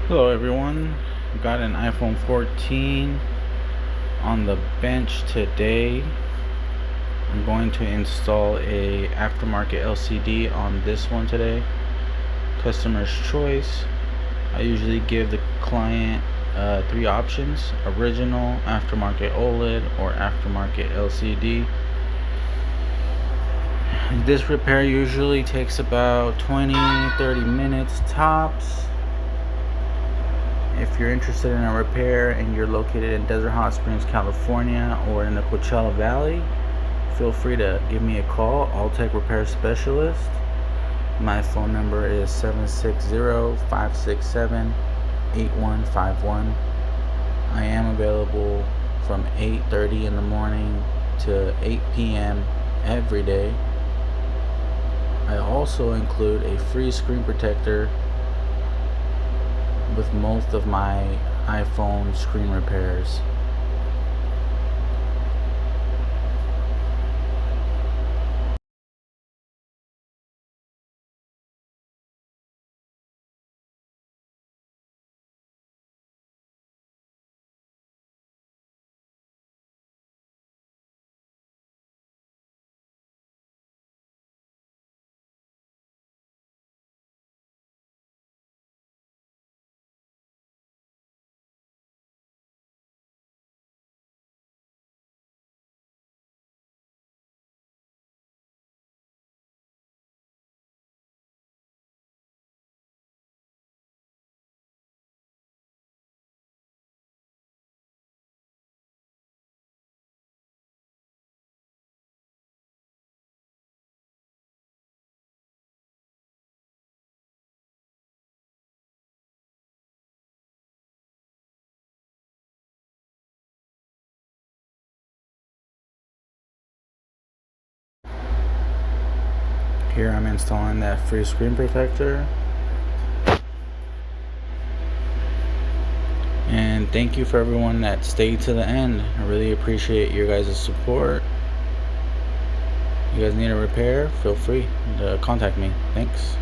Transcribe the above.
Hello everyone, got an iPhone 14 on the bench today. I'm going to install a aftermarket LCD on this one today. Customer's choice. I usually give the client three options: original, aftermarket OLED, or aftermarket LCD. This repair usually takes about 20-30 minutes tops. If you're interested in a repair and you're located in Desert Hot Springs, California, or in the Coachella Valley, feel free to give me a call. Alltech Repair Specialist. My phone number is 760-567-8151. I am available from 8:30 in the morning to 8 p.m. every day. I also include a free screen protector with most of my iPhone screen repairs. Here I'm installing that free screen protector. And thank you for everyone that stayed to the end. I really appreciate your guys' support. You guys need a repair? Feel free to contact me. Thanks.